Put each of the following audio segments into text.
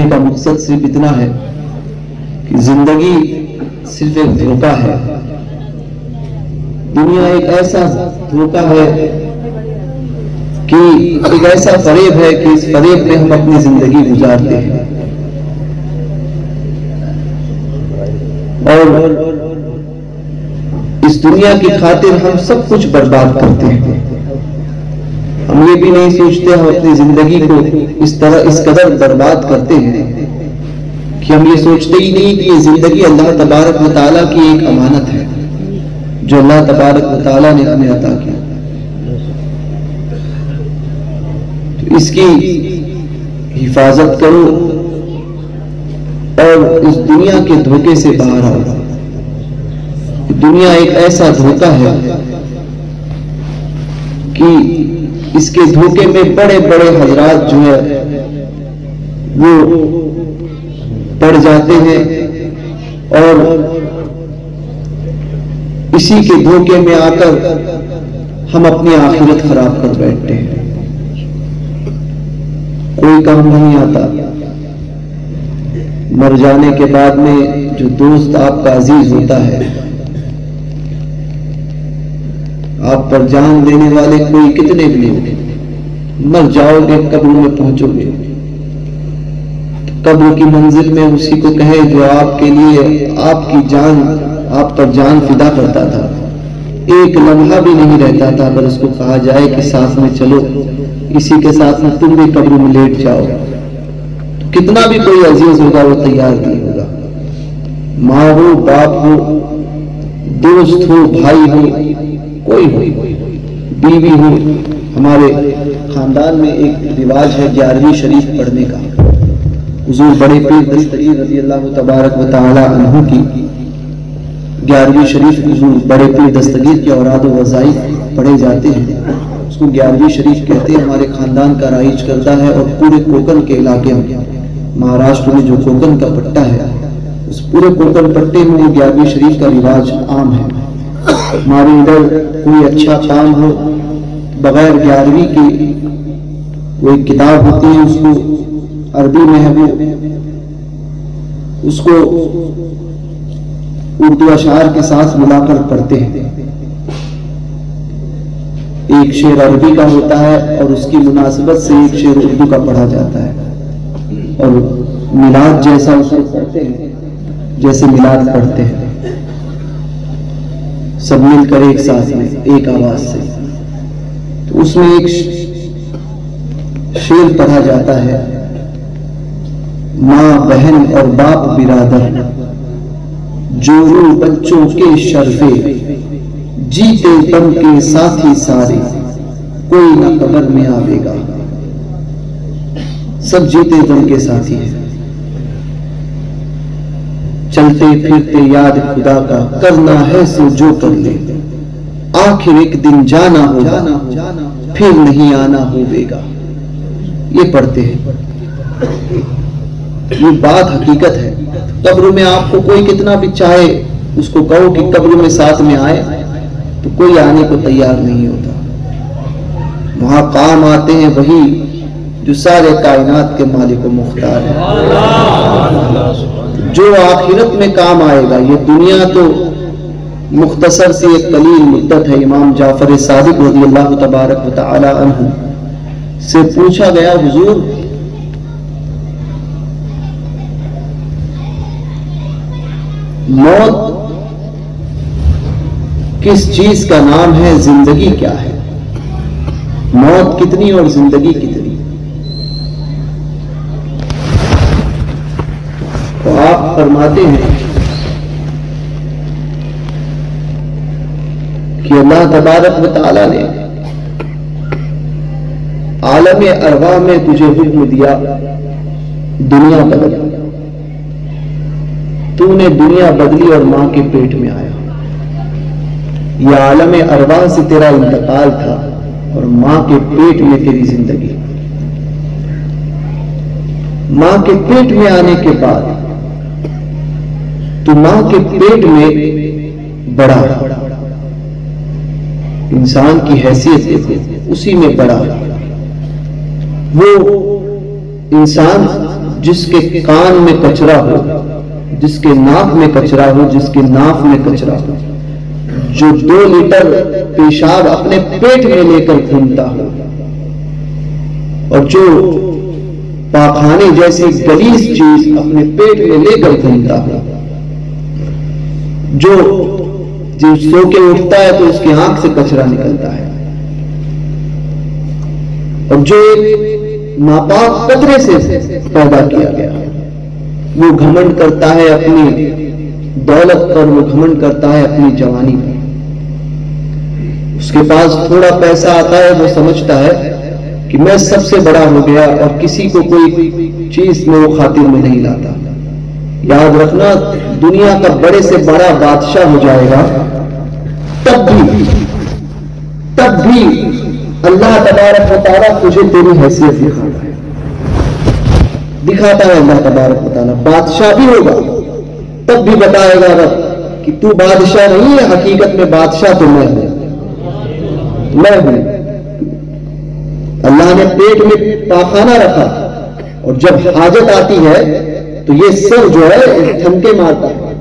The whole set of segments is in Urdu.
کہنے کا مقصد صرف اتنا ہے کہ زندگی صرف ایک دھوکہ ہے. دنیا ایک ایسا دھوکہ ہے کہ ایک ایسا فریب ہے کہ اس فریب میں ہم اپنی زندگی گزارتے ہیں اور اس دنیا کی خاطر ہم سب کچھ برباد کرتے ہیں. ہم یہ بھی نہیں سوچتے ہم اپنی زندگی کو اس قدر برباد کرتے ہیں کہ ہم یہ سوچتے ہی نہیں کہ یہ زندگی اللہ تبارک و تعالیٰ کی ایک امانت ہے جو اللہ تبارک و تعالیٰ نے ہمیں عطا کی. تو اس کی حفاظت کرو اور اس دنیا کے دھوکے سے باہر آؤ. دنیا ایک ایسا دھوکہ ہے کہ اس کے دھوکے میں بڑے بڑے حضرات جو ہے وہ پڑ جاتے ہیں اور اسی کے دھوکے میں آ کر ہم اپنی آخرت خراب کر بیٹھتے ہیں. کوئی کام نہیں آتا. مر جانے کے بعد میں جو دوست آپ کا عزیز ہوتا ہے, آپ پر جان دینے والے کوئی کتنے بھی نہیں, مر جاؤ گے قبر میں پہنچو گے, قبر کی منزل میں اسی کو کہے جو آپ کے لیے آپ پر جان فدا کرتا تھا, ایک لمحہ بھی نہیں رہتا تھا, اگر اس کو کہا جائے کہ ساتھ میں چلو, اسی کے ساتھ میں تم بھی قبر میں لیٹ جاؤ, تو کتنا بھی کوئی عزیز ہوگا وہ تیار نہیں ہوگا. ماں ہو, باپ ہو, دوست ہو, بھائی ہو, کوئی ہو, بیوی ہو. ہمارے خاندان میں ایک رواج ہے 11ویں شریف پڑھنے کا. حضور بڑے پیر دستگیر رضی اللہ تبارک و تعالی عنہ کی 11ویں شریف حضور بڑے پیر دستگیر کے اوراد و وظائف پڑھے جاتے ہیں. اس کو 11ویں شریف کہتے ہیں. ہمارے خاندان کا رائج کرتا ہے اور پورے کوکن کے علاقے میں, مہاراشٹر میں جو کوکن کا پٹا ہے, اس پورے کوکن پٹے میں 11ویں شریف کا رواج عام ہے. ہمارے ادھر کوئی اچھا کام ہو بغیر 11ویں کی وہ ایک کتاب ہوتی ہے, اس کو عربی میں ہے, اس کو اردو اشعار کے ساتھ ملا کر پڑھتے ہیں. ایک شعر عربی کا ہوتا ہے اور اس کی مناسبت سے ایک شعر اردو کا پڑھا جاتا ہے, اور میلاد جیسا اس کو پڑھتے ہیں جیسے میلاد پڑھتے ہیں, سب مل کر ایک ساتھ میں ایک آواز سے. تو اس میں ایک شعر پڑھا جاتا ہے, ماں بہن اور باپ برادر جورو بچوں کے شرفے, جیتے دم کے ساتھی سارے, کوئی نہ قبر میں آوے گا. سب جیتے دم کے ساتھی ہیں, چلتے پھرتے یاد خدا کا, کرنا ہے سو جو کر لے, آخر ایک دن جانا ہوگا, پھر نہیں آنا ہوئے گا. یہ پڑھتے ہیں. یہ بات حقیقت ہے. قبر میں آپ کو کوئی کتنا بھی چاہے اس کو کہو کہ قبر میں ساتھ میں آئے, تو کوئی آنے کو تیار نہیں ہوتا. وہاں کام آتے ہیں وہی جو سارے کائنات کے مالک و مختار ہے, جو آخرت میں کام آئے گا. یہ دنیا تو مختصر سی ایک قلیل مدت ہے. امام جعفر صادق رضی اللہ تبارک و تعالی عنہ سے پوچھا گیا, حضور موت کس چیز کا نام ہے, زندگی کیا ہے, موت کتنی اور زندگی کتنی؟ تو آپ فرماتے ہیں کہ اللہ تبارک و تعالی نے عالم ارواح میں تجھے حکم دیا دنیا بدل, تو نے دنیا بدلی اور ماں کے پیٹ میں آیا. یہ عالم ارواح سے تیرا انتقال تھا اور ماں کے پیٹ میں تیری زندگی. ماں کے پیٹ میں آنے کے بعد تو ماں کے پیٹ میں بڑا, انسان کی حیثیت اسی میں بڑا. وہ انسان جس کے کان میں کچرا ہو، جس کے ناک میں کچرا ہو، جس کے ناف میں کچرا ہو، جو 2 لیٹر پیشاب اپنے پیٹ میں لے کر گھومتا ہو، اور جو پاخانے جیسی غلیظ چیز اپنے پیٹ میں لے کر گھومتا ہو، جو سو کے اٹھتا ہے تو اس کی آنکھ سے کچرا نکلتا ہے، اور جو ایک ناپاک قطرے سے پیدا کیا گیا، وہ گھمنڈ کرتا ہے اپنی دولت پر، وہ گھمنڈ کرتا ہے اپنی جوانی پر۔ اس کے پاس تھوڑا پیسہ آتا ہے، وہ سمجھتا ہے کہ میں سب سے بڑا ہو گیا، اور کسی کو کوئی چیز میں وہ خاطر میں نہیں لاتا۔ یاد رکھنا، دنیا کا بڑے سے بڑا بادشاہ ہو جائے گا، تب بھی اللہ تبارک و تعالیٰ تجھے تیری حیثیت دکھاتا ہے اللہ تبارک و تعالیٰ بادشاہ بھی ہوگا، تب بھی بتائے گا رب کہ تو بادشاہ نہیں ہے، حقیقت میں بادشاہ تو میں ہوں۔ اللہ نے پیٹ میں پاخانہ رکھا، اور جب حاجت آتی ہے تو یہ سر جو ہے تھمکے مارتا ہے۔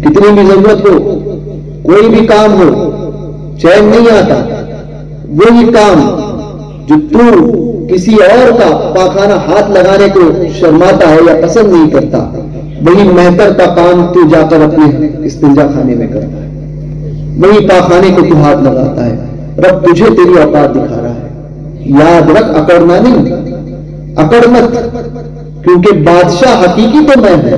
کتنی بھی ضرورت ہو، کوئی بھی کام ہو، چین نہیں آتا۔ وہی کام جو تو کسی اور کا پاخانہ ہاتھ لگانے کو شرماتا ہے یا پسند نہیں کرتا، وہی مہتر کا کام تو جا کر اپنے استنجا خانے میں کرتا ہے، وہی پاخانے کو تو ہاتھ لگاتا ہے۔ رب تجھے تیری اوقات دکھا رہا ہے، یاد رکھ، اکڑنا نہیں، اکڑ مت، کیونکہ بادشاہ حقیقی تو میں ہوں۔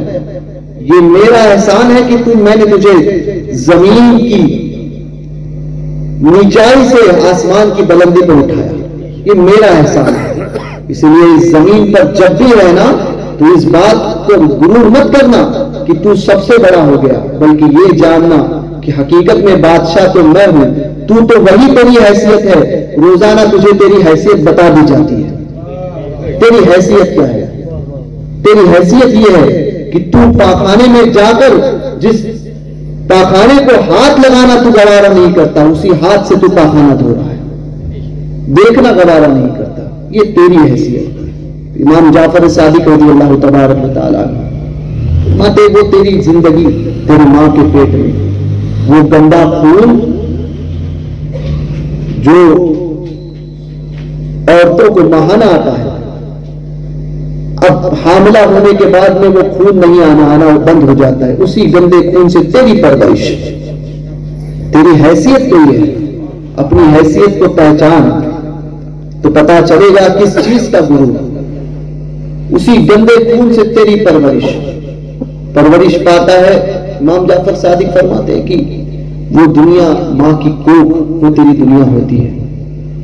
یہ میرا احسان ہے کہ میں نے تجھے زمین کی نیچائی سے آسمان کی بلندی پر اٹھایا، یہ میرا احسان ہے۔ اس لیے اس زمین پر جب بھی رہنا تو اس بات کو غرور مت کرنا کہ تو سب سے بڑا ہو گیا، بلکہ یہ جاننا کہ حقیقت میں بادشاہ تو میں ہوں، تو وہی تیری حیثیت ہے۔ روزانہ تجھے تیری حیثیت بتا دی جاتی ہے۔ تیری حیثیت کیا ہے؟ تیری حیثیت یہ ہے کہ تو پاخانے میں جا کر جس پاخانے کو ہاتھ لگانا تو گوارا نہیں کرتا، اسی ہاتھ سے تو پاخانہ دھو رہا ہے، دیکھنا گوارا نہیں کرتا۔ یہ تیری حیثیت۔ امام جعفر صادق رضی اللہ تبارک و تعالیٰ ماتے وہ تیری زندگی تیری ماں کے پیٹ میں، وہ گندا خون جو عورتوں کو بہانا آتا ہے، اب حاملہ ہونے کے بعد میں وہ خون نہیں آنا وہ بند ہو جاتا ہے، اسی گندے خون سے تیری پرورش، تیری حیثیت تو یہ ہے۔ اپنی حیثیت کو پہچان تو پتا چلے گا کس چیز کا گرو، اسی گندے خون سے تیری پرورش پاتا ہے۔ امام جعفر صادق فرماتے ہیں کہ وہ دنیا ماں کی کوکھ، وہ تیری دنیا ہوتی ہے،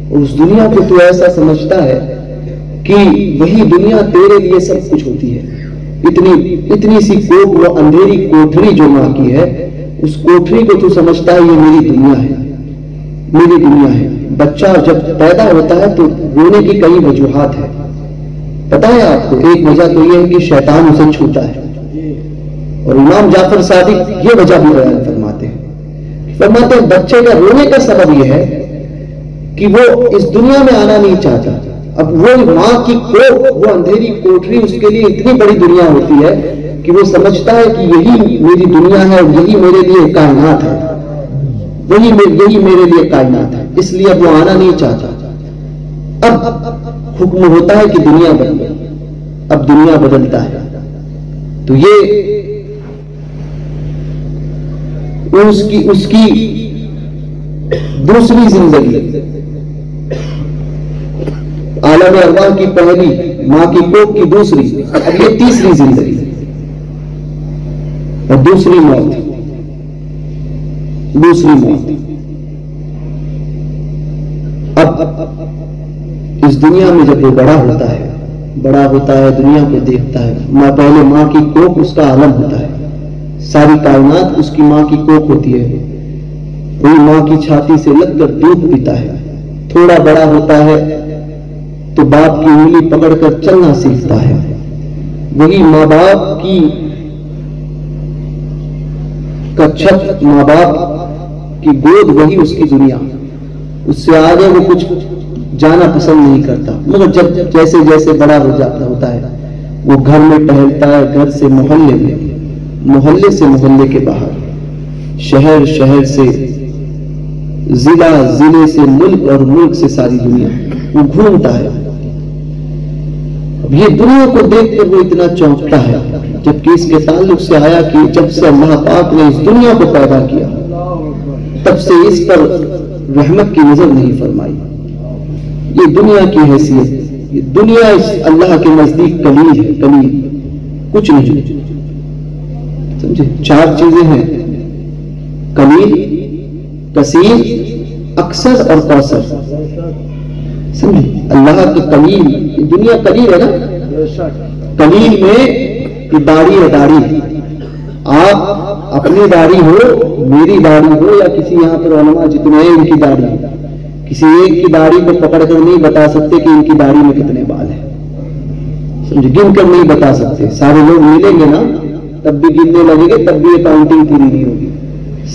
اور اس دنیا کو تو ایسا سمجھتا ہے کہ وہی دنیا تیرے لیے سب کچھ ہوتی ہے۔ اتنی سی کوکھ، وہ اندھیری کوٹھری جو ماں کی ہے، اس کوٹھری کو تو سمجھتا ہے یہ میری دنیا ہے، میری دنیا ہے۔ بچہ جب پیدا ہوتا ہے تو رونے کی کئی وجوہات ہیں، پتا ہے آپ کو؟ ایک وجہ تو یہ ہے کہ شیطان اسے چھوتا ہے، اور امام جعفر صادق یہ وجہ بھی بیان فرماتے ہیں بچے کا رونے کا سبب یہ ہے کہ وہ اس دنیا میں آنا نہیں چاہتا۔ اب وہ ماں کی کوکھ، وہ اندھیری کوٹری اس کے لیے اتنی بڑی دنیا ہوتی ہے کہ وہ سمجھتا ہے کہ یہی میری دنیا ہے، یہی میرے لیے کائنات ہے، یہی میرے لیے کائنات ہے، اس لیے اب وہ آنا نہیں چاہتا۔ اب حکم ہوتا ہے کہ دنیا بدلے، اب دنیا بدلتا ہے، تو یہ اس کی دوسری زندگی، عالم ارواح کی پہلی، ماں کی کوکھ کی دوسری، اب یہ تیسری زندگی اور دوسری موت۔ اب اس دنیا میں جب وہ بڑا ہوتا ہے، دنیا کو دیکھتا ہے، پہلے ماں کی کوکھ اس کا عالم ہوتا ہے، ساری کائنات اس کی ماں کی کوکھ ہوتی ہے، وہی ماں کی چھاتی سے لگ کر دودھ پیتا ہے۔ تھوڑا بڑا ہوتا ہے تو باپ کی انگلی پکڑ کر چلنا سیکھتا ہے، وہی ماں باپ کا چھت، ماں باپ کی گود، وہی اس کی دنیا، اس سے آگے وہ کچھ جانا پسند نہیں کرتا۔ مگر جب جیسے جیسے بڑا ہو جاتا ہوتا ہے وہ گھر میں ٹہلتا ہے، گھر سے محلے میں، محلے سے محلے کے باہر، شہر شہر سے، ضلع ضلع سے، ملک اور ملک سے ساری دنیا وہ گھومتا ہے۔ اب یہ دنیا کو دیکھ کر وہ اتنا چونکتا ہے، جبکہ اس کے تعلق سے آیا کہ جب سے اللہ پاک نے اس دنیا کو پیدا کیا تب سے اس پر رحمت کی نظر نہیں فرمائی۔ یہ دنیا کی حیثیت، یہ دنیا اس اللہ کے نزدیک قلیل ہے، قلیل، کچھ نہیں، سمجھے؟ چار چیزیں ہیں: قلیل، کثیر، اکثر اور کوثر، سمجھے؟ اللہ کی قلیل، دنیا قلیل ہے نا، قلیل میں داڑھی ہے، داڑھی، آپ اپنی داڑھی ہو، میری داڑھی ہو، یا کسی یہاں پر علماء جتنے ہیں ان کی داڑھی ہے، کسی ایک کی داڑھی کو پکڑ کر نہیں بتا سکتے کہ ان کی داڑھی میں کتنے بال ہیں، سمجھے؟ گن کر نہیں بتا سکتے۔ سارے لوگ ملیں گے نا تب بھی گننے لگیں گے، تب بھی یہ کاؤنٹنگ پوری نہیں ہوگی۔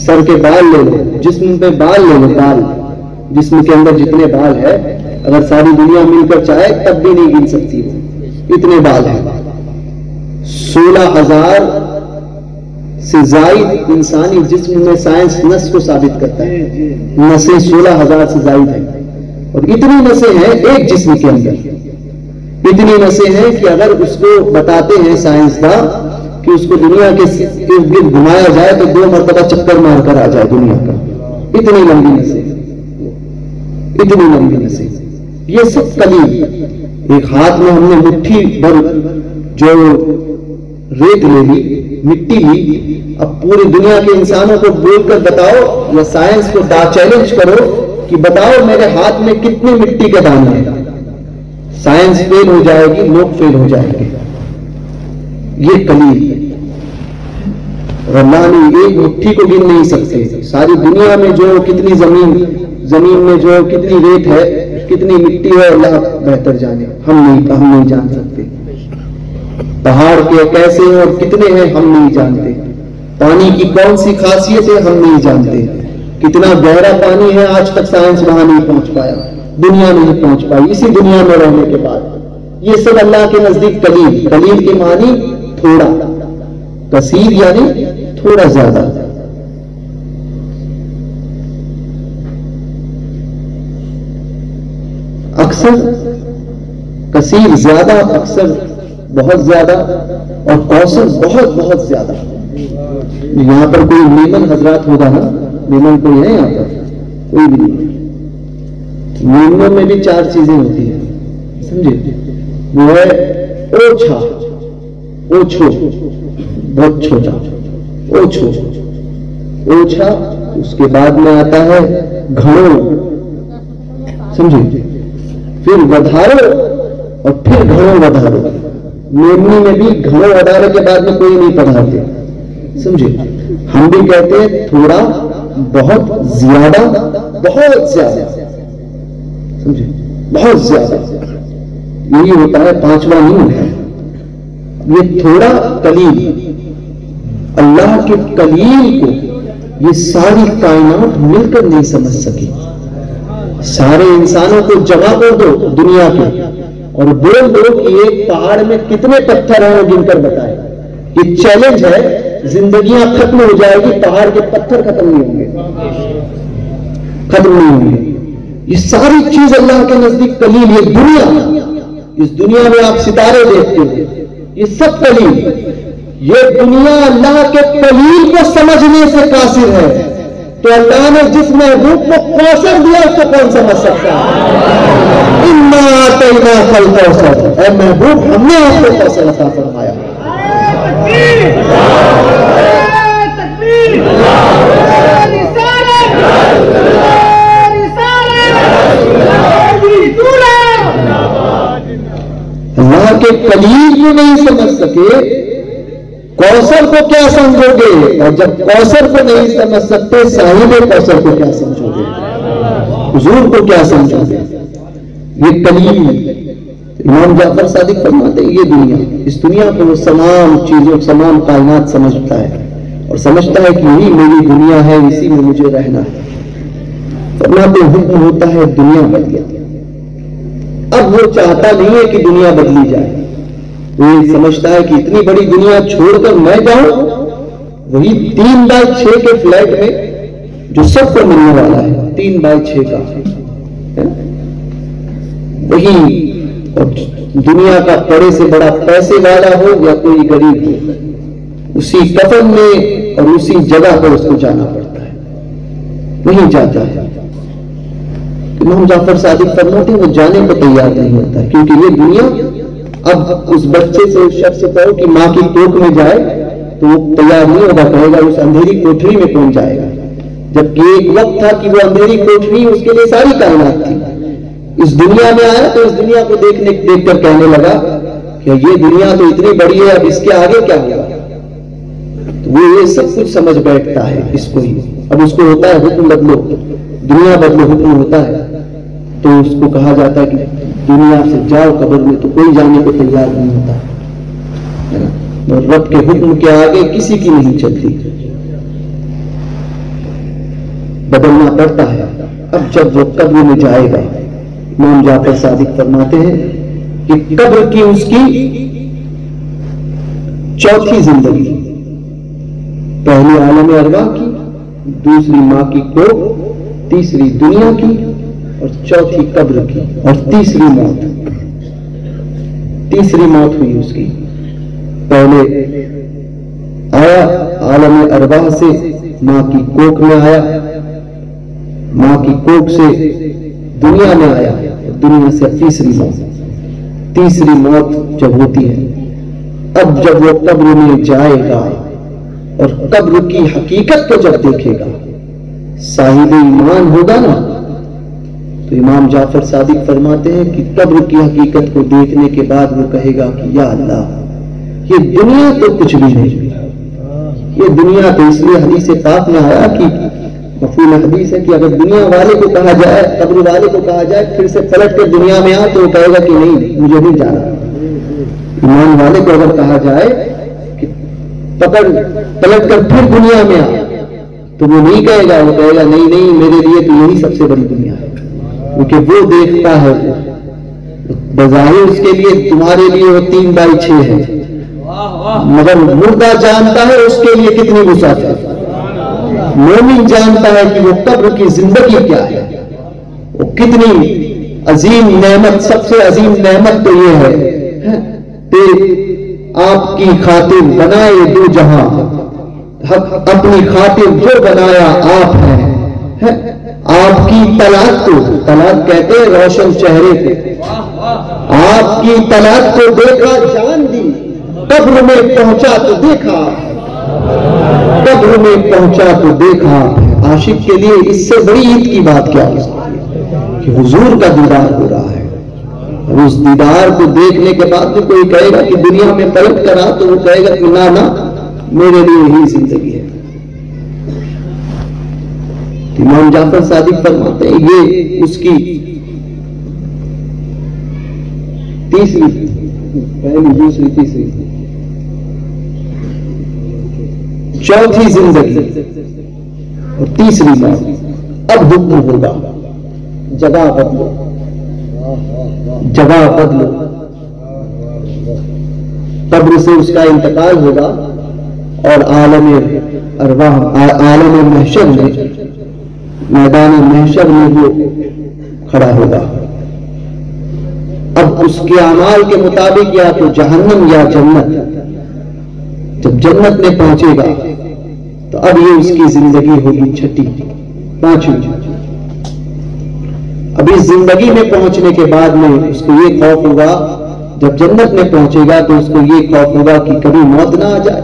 سر کے بال لے لو، جسم پہ بال لے لو، بال، جسم کے اندر جتنے بال ہے اگر ساری دنیا مل کر چاہے تب بھی نہیں گن سکتی، وہ اتنے بال ہیں۔ 16,000 سے زائد انسانی جسم میں سائنس نس کو ثابت کرتا ہے، نسیں 16,000 سے زائد ہیں، اور اتنی نسیں ہیں ایک جسم کے اندر، اتنی نسیں ہیں کہ اگر اس کو بتاتے ہیں سائنسداں کہ اس کو دنیا کے ارد گرد گھمایا جائے تو 2 مرتبہ چکر مار کر آ جائے دنیا کا، اتنی لمبی نسیں، اتنی لمبی نسیں۔ یہ سب قلیل، ایک ہاتھ میں ہم نے مٹھی بھر جو ریت لے لی، مٹی لی، اب پوری دنیا کے انسانوں کو بول کر بتاؤ یا سائنس کو چیلنج کرو کہ بتاؤ میرے ہاتھ میں کتنے مٹی کے دانے ہیں، سائنس فیل ہو جائے گی، لوگ فیل ہو جائیں گے۔ یہ قلیل، اور اللہ نے ایک مٹھی کو گن نہیں سکتے، ساری دنیا میں جو کتنی زمین میں جو کتنی ریت ہے، کتنی مٹی ہے، اللہ بہتر جانے، ہم نہیں جان سکتے۔ پہاڑ کے کیسے ہیں اور کتنے ہیں ہم نہیں جانتے، پانی کی کون سی خاصیت ہے ہم نہیں جانتے، کتنا گہرا پانی ہے آج تک سائنس وہاں نہیں پہنچ پایا، دنیا نہیں پہنچ پائی اسی دنیا میں رہنے کے بعد۔ یہ سب اللہ کے نزدیک قلیل، قلیل کے معنی تھوڑا، کثیر یعنی تھوڑا زیادہ۔ اکثر، کثیر زیادہ، اکثر بہت زیادہ، اور کوثر بہت بہت زیادہ۔ یہاں پر کوئی میمن حضرات ہوگا نا، میمن کوئی ہے یہاں پر؟ کوئی بھی نہیں۔ میمنوں میں بھی 4 چیزیں ہوتی ہیں، سمجھے؟ وہ ہے اوچھا، اوچھو، بہت چھوٹا، اوچھو، اوچھا، اس کے بعد میں آتا ہے گھڑو، سمجھے؟ پھر ودھارو، اور پھر گھڑو ودھارو۔ میمنی میں بھی گھڑو ودھارو کے بعد میں کوئی نہیں پڑھاتے، سمجھے؟ ہم بھی کہتے ہیں تھوڑا، بہت زیادہ، بہت زیادہ، سمجھے؟ بہت زیادہ، یہی ہوتا ہے، 5واں نہیں ہوتا ہے۔ یہ تھوڑا قلیل، اللہ کے قلیل کو یہ ساری کائنات مل کر نہیں سمجھ سکی۔ سارے انسانوں کو جمع کر دو دنیا کے اور بول دو کہ ایک پہاڑ میں کتنے پتھر ہیں وہ گن کر بتائے، یہ چیلنج ہے، زندگیاں ختم ہو جائے گی، پہاڑ کے پتھر ختم نہیں ہوں گے، ختم نہیں ہوں گے۔ یہ ساری چیز اللہ کے نزدیک قلیل، یہ دنیا، اس دنیا میں آپ ستارے دیکھتے ہیں، یہ سب قلیل، یہ دنیا اللہ کے قلیل کو سمجھنے سے قاصر ہے، تو اللہ نے جس محبوب کو کوثر دیا اس کو کون سمجھ سکتا ہے؟ اِنَّا أَعْطَيْنَاكَ الْكَوْثَرَ، اے محبوب ہم نے آپ کو کوثر عطا فرمایا۔ اللہ کے قلیل کو نہیں سمجھ سکے، کوثر کو کیا سمجھو گے؟ اور جب کوثر کو نہیں سمجھ سکتے، صاحب کوثر کو کیا سمجھو گے؟ حضور کو کیا سمجھو گے؟ یہ قلیل۔ امام جعفر صادق فرماتے ہیں یہ دنیا، اس دنیا کو وہ تمام چیزوں، تمام کائنات سمجھتا ہے اور سمجھتا ہے کہ یہی میری دنیا ہے، اسی میں مجھے رہنا ہے۔ فرماتے حکم ہوتا ہے دنیا بدل گئی، اب وہ چاہتا نہیں ہے کہ دنیا بدلی جائے، وہ یہ سمجھتا ہے کہ اتنی بڑی دنیا چھوڑ کر میں جاؤں وہی 3x6 کے فلیٹ میں جو سب کو ملنے والا ہے 3x6 کا وہی، اور دنیا کا بڑے سے بڑا پیسے والا ہو یا کوئی غریب ہو اسی کفن میں اور اسی جگہ پر اس کو جانا پڑتا ہے، وہیں جاتا ہے۔ امام جعفر صادق فرماتے ہیں وہ جانے کو تیار نہیں ہوتا ہے، کیونکہ یہ دنیا اب اس بچے سے اس شخص سے کہو کہ ماں کی کوکھ میں جائے تو وہ تیار نہیں ہوگا، کہے گا اس اندھیری کوٹھری میں کون جائے گا، جبکہ ایک وقت تھا کہ وہ اندھیری کوٹھری اس کے لیے ساری کائنات تھی۔ اس دنیا میں آیا تو اس دنیا کو دیکھ کر کہنے لگا کہ یہ دنیا تو اتنی بڑی ہے، اب اس کے آگے کیا ہوگا؟ تو وہ یہ سب کچھ سمجھ بیٹھتا ہے اس کو ہی۔ اب اس کو ہوتا ہے حکم بدلو، دنیا بدلو حکم ہوتا ہے، تو اس کو کہا جاتا ہے کہ دنیا سے جاؤ قبر میں، تو کوئی جانے کو تیار نہیں ہوتا، اور رب کے حکم کے آگے کسی کی نہیں چلتی، بدلنا پڑتا ہے۔ اب جب وہ قبر میں جائے گا، امام جعفر صادق فرماتے ہیں کہ قبر کی اس کی چوتھی زندگی، پہلی عالم ارواح کی، دوسری ماں کی کوکھ، تیسری دنیا کی، اور چوتھی قبر کی، اور تیسری موت ہوئی اس کی۔ پہلے آیا عالم ارواح سے ماں کی کوکھ میں آیا، ماں کی کوکھ سے دنیا میں آیا، دنیا سے تیسری موت جب ہوتی ہے، اب جب وہ قبر میں جائے گا اور قبر کی حقیقت کو جب دیکھے گا، صاحب ایمان ہوگا نا، تو امام جعفر صادق فرماتے ہیں کہ قبر کی حقیقت کو دیکھنے کے بعد وہ کہے گا کہ یا اللہ یہ دنیا تو کچھ بھی نہیں، یہ دنیا تو، اس لیے حدیث پاک میں آیا کہ مفہوم حدیث ہے کہ اگر دنیا والے کو کہا جائے، قبر والے کو کہا جائے پھر سے پلٹ کر دنیا میں آ، تو وہ کہے گا کہ نہیں مجھے نہیں جانا۔ ایمان والے کو اگر کہا جائے کہ پلٹ کر پھر دنیا میں آ، تو وہ نہیں کہے گا، وہ کہے گا نہیں میرے لیے تو یہی سب سے بڑی دنیا ہے، کیونکہ وہ دیکھتا ہے، بظاہر اس کے لیے تمہارے لیے وہ 3x6 ہے، مگر مردہ جانتا ہے اس کے لیے کتنی وسعت ہے۔ مومن جانتا ہے کہ وہ قبر کی زندگی کیا ہے، وہ کتنی عظیم نعمت، سب سے عظیم نعمت تو یہ ہے کہ آپ کی خاطر بنائے دو جہاں، اپنی خاطر جو بنایا آپ ہے، آپ کی طلعت کو، طلعت کہتے ہیں روشن چہرے کو، آپ کی طلعت کو دیکھا جان دی، قبر میں پہنچا تو دیکھا، قبر میں پہنچا تو دیکھا۔ عاشق کے لیے اس سے بڑی عید کی بات کیا ہے کہ حضور کا دیدار ہو رہا ہے، اور اس دیدار کو دیکھنے کے بعد بھی کوئی کہے گا کہ دنیا میں پلٹ کر آ، تو وہ کہے گا کہ نہ میرے لیے یہی زندگی ہے۔ امام جعفر صادق فرماتے ہیں یہ اس کی تیسری، پہلی دوسری تیسری چوتھی زندگی اور تیسری موت۔ اب حکم ہوگا جگہ بدلو، جگہ بدلو، قبر سے اس کا انتقال ہوگا اور عالم ارواح، عالم محشر میں، میدان محشر میں وہ کھڑا ہوگا۔ اب اس کے اعمال کے مطابق یا تو جہنم یا جنت، جب جنت میں پہنچے گا تو اب یہ اس کی زندگی ہوگی چھٹی، پانچویں۔ اب اس زندگی میں پہنچنے کے بعد میں اس کو یہ خوف ہوگا، جب جنت میں پہنچے گا تو اس کو یہ خوف ہوگا کہ کبھی موت نہ آ جائے،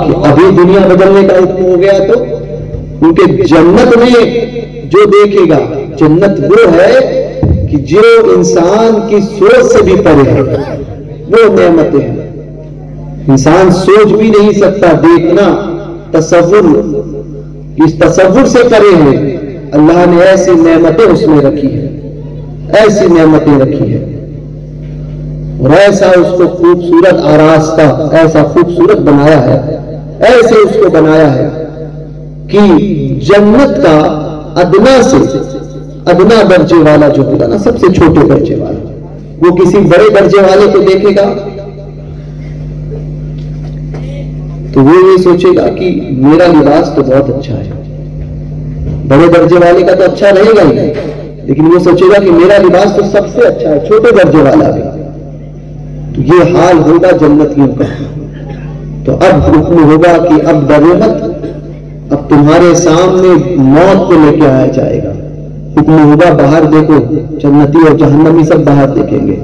کہ ابھی دنیا بدلنے کا حکم ہو گیا تو، کیونکہ جنت میں جو دیکھے گا، جنت وہ ہے کہ جو انسان کی سوچ سے بھی پرے ہے، وہ نعمتیں ہیں، انسان سوچ بھی نہیں سکتا، دیکھنا، تصور، اس تصور سے پرے ہے۔ اللہ نے ایسی نعمتیں اس میں رکھی ہیں، ایسی نعمتیں رکھی ہیں، اور ایسا اس کو خوبصورت آراستہ، ایسا خوبصورت بنایا ہے، ایسے اس کو بنایا ہے کہ جنت کا ادنا سے ادنا درجے والا جو ہوگا نا، سب سے چھوٹے درجے والا، وہ کسی بڑے درجے والے کو دیکھے گا تو وہ یہ سوچے گا کہ میرا لباس تو بہت اچھا ہے، بڑے درجے والے کا تو اچھا رہے گا ہی، لیکن وہ سوچے گا کہ میرا لباس تو سب سے اچھا ہے، چھوٹے درجے والا بھی۔ تو یہ حال ہوگا جنتیوں کا۔ تو اب حکم ہوگا کہ اب ڈرو مت، اب تمہارے سامنے موت کو لے کے آیا جائے گا۔ حکم ہوگا باہر دیکھو، جنتی اور جہنمی سب باہر دیکھیں گے،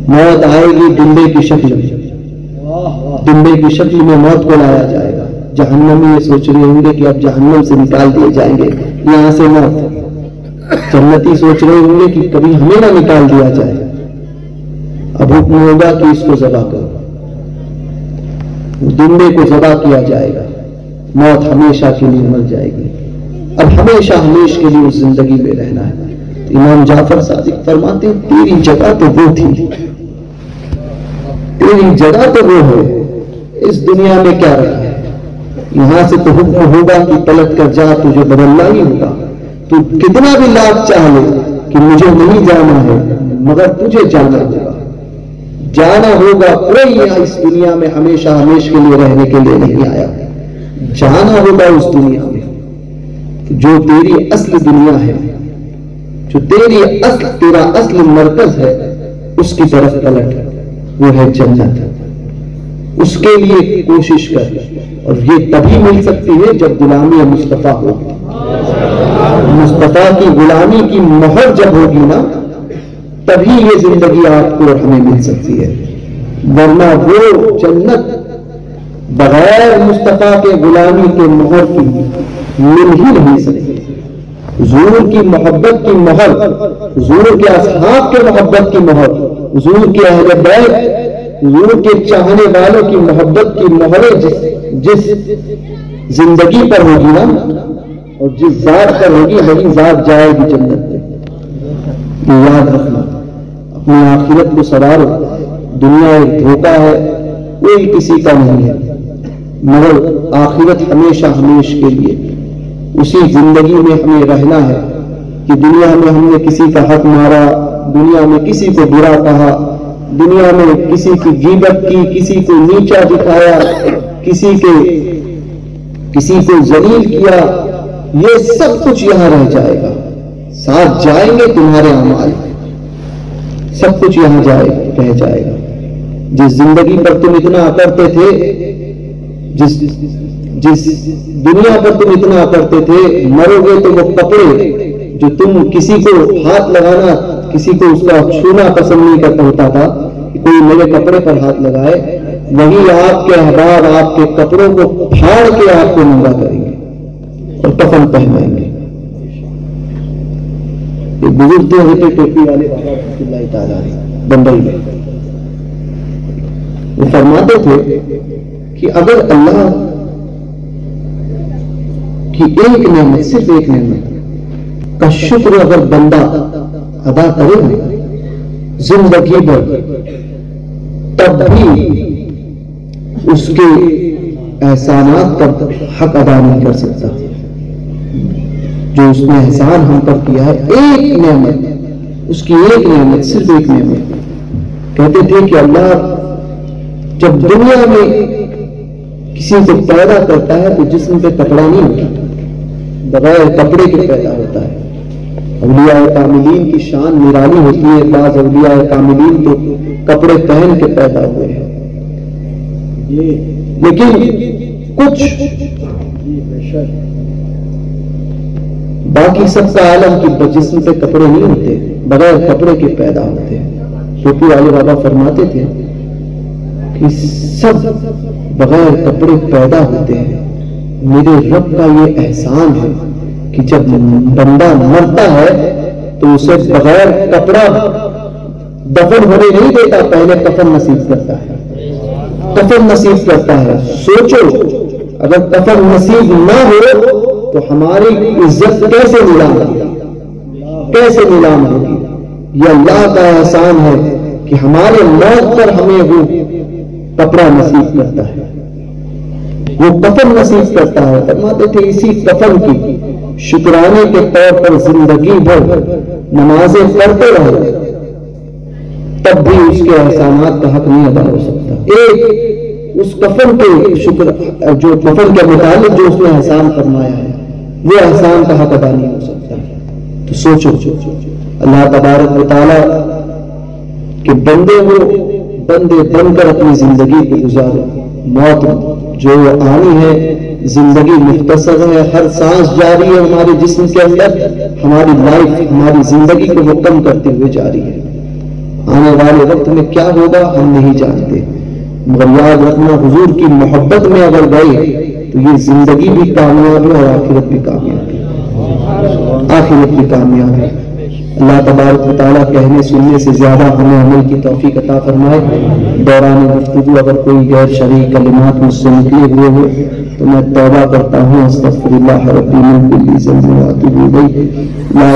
موت آئے گی ڈنڈے کی شکل میں، ڈنڈے کی شکل میں موت کو لایا جائے گا۔ جہنمی یہ سوچ رہے ہوں گے کہ اب جہنم سے نکال دیے جائیں گے، یہاں سے موت۔ جنتی سوچ رہے ہوں گے کہ کبھی ہمیں نہ نکال دیا جائے۔ اب حکم ہوگا کہ اس کو ذبح کرو، ڈنڈے کو ذبح کیا جائے گا، موت ہمیشہ کے لیے مر جائے گی۔ اب ہمیشہ ہمیشہ کے لیے اس زندگی میں رہنا ہے۔ امام جعفر صادق فرماتے ہیں تیری جگہ تو وہ تھی، تیری جگہ تو وہ ہے، اس دنیا میں کیا رکھا ہے؟ یہاں سے تو حکم ہوگا کہ پلٹ کر جا، تجھے بدلنا ہی ہوگا۔ تو کتنا بھی لاکھ چاہ لے کہ مجھے نہیں جانا ہے، مگر تجھے جانا ہوگا، جانا ہوگا۔ کوئی یہاں اس دنیا میں ہمیشہ ہمیشہ کے لیے رہنے کے لیے نہیں آیا، جانا ہوگا اس دنیا میں۔ جو تیری اصل دنیا ہے، جو تیرا اصل مرکز ہے، اس کی طرف پلٹ، وہ ہے جنت۔ اس کے لیے کوشش کر، اور یہ تبھی مل سکتی ہے جب غلامی مصطفیٰ ہوگی۔ مصطفیٰ کی غلامی کی مہر جب ہوگی نا، تبھی یہ زندگی آپ کو اور ہمیں مل سکتی ہے، ورنہ وہ جنت بغیر مصطفیٰ کے غلامی کے مہر کی مل ہی نہیں سکتی۔ حضور کی محبت کی مہر، حضور کے اصحاب کے محبت کی مہر، حضور کے اہل بیت، حضور کے چاہنے والوں کی محبت کی مہریں جس زندگی پر ہوگی نا، اور جس ذات پر ہوگی، وہی ذات جائے گی جنت میں۔ یہ یاد رکھنا، اپنی آخرت کو سوارو۔ دنیا ایک دھوکہ ہے، کوئی کسی کا نہیں ہے، مگر آخرت ہمیشہ ہمیشہ کے لیے۔ اسی زندگی میں ہمیں رہنا ہے کہ دنیا میں ہم نے کسی کا حق مارا، دنیا میں کسی کو برا کہا، دنیا میں کسی کی غیبت کی، کسی کو نیچا دکھایا، کسی کو ذلیل کیا، یہ سب کچھ یہاں رہ جائے گا، ساتھ جائیں گے تمہارے اعمال، سب کچھ یہاں رہ جائے گا۔ جس زندگی پر تم اتنا کرتے تھے، جس دنیا پر تم اتنا کرتے تھے، مرو گے تو وہ کپڑے جو تم کسی کو ہاتھ لگانا، کسی کو اس کا چھونا پسند نہیں کرتا ہوتا تھا کہ کوئی میرے کپڑے پر ہاتھ لگائے، وہی آپ کے احباب آپ کے کپڑوں کو پھاڑ کے آپ کو ننگا کریں گے اور کفن پہنائیں گے۔ ایک بزرگ تھے ہوتے ٹوپی والے بابا رحمۃ اللہ تعالیٰ بمبئی میں، وہ فرماتے تھے کہ اگر اللہ کی ایک نعمت، صرف ایک نعمت کا شکر اگر بندہ ادا کرے گا زندگی بھر، تب بھی اس کے احسانات کا حق ادا نہیں کر سکتا۔ جو اس نے احسان ہم پر کیا ہے، ایک نعمت، اس کی ایک نعمت، صرف ایک نعمت۔ کہتے تھے کہ اللہ جب دنیا میں کسی کو پیدا کرتا ہے تو جسم پہ کپڑا نہیں ہوتا، بغیر کپڑے کے پیدا ہوتا ہے۔ اولیاء کاملین کی شان نرالی ہوتی ہے، بعض اولیاء کاملین تو کپڑے پہن کے پیدا ہوئے ہیں، لیکن کچھ باقی سب کا عالم کی جسم پہ کپڑے نہیں ہوتے، بغیر کپڑے کے پیدا ہوتے ہیں۔ ٹوپی والے بابا فرماتے تھے کہ سب بغیر کپڑے پیدا ہوتے ہیں۔ میرے رب کا یہ احسان ہے کہ جب بندہ مرتا ہے تو اسے بغیر کپڑا دفن ہونے نہیں دیتا، پہلے کفن نصیب کرتا ہے، کفن نصیب کرتا ہے۔ سوچو اگر کفن نصیب نہ ہو تو ہماری عزت کیسے نیلام ہوگی، کیسے نیلام ہوگی؟ یہ اللہ کا احسان ہے کہ ہمارے موت پر ہمیں وہ کپڑا نصیب کرتا ہے، وہ کفن نصیب کرتا ہے۔ فرماتے تھے اسی کفن کی شکرانے کے طور پر زندگی بھر نمازیں پڑھتے رہے، تب بھی اس کے احسانات کا حق نہیں ادا ہو سکتا۔ اس کفن کے شکر جو کفن کے متعلق جو اس نے احسان فرمایا ہے وہ احسان کا حق ادا نہیں ہو سکتا. تو سوچو اللہ تبارک و تعالیٰ کہ بندے بن کر اپنی زندگی کو گزارو. موت جو آنی ہے، زندگی مختصر ہے، ہر سانس جاری ہے ہمارے جسم کے اندر، ہماری لائف ہماری زندگی کو وہ کم کرتے ہوئے جاری ہے. آنے والے وقت میں کیا ہوگا ہم نہیں جانتے، مگر یاد رکھنا حضور کی محبت میں اگر گئے تو یہ زندگی بھی کامیاب ہے اور آخرت بھی کامیاب ہے، آخرت بھی کامیاب ہے. اللہ تبارک و تعالیٰ کہنے سننے سے زیادہ ہمیں عمل کی توفیق عطا فرمائے. دوران گفتگو اگر کوئی غیر شرعی کلمات مجھ سے نکلے ہوئے ہو تو میں توبہ کرتا ہوں. استغفر اللہ ربی من کل ذنب و اتوب الیہ. لا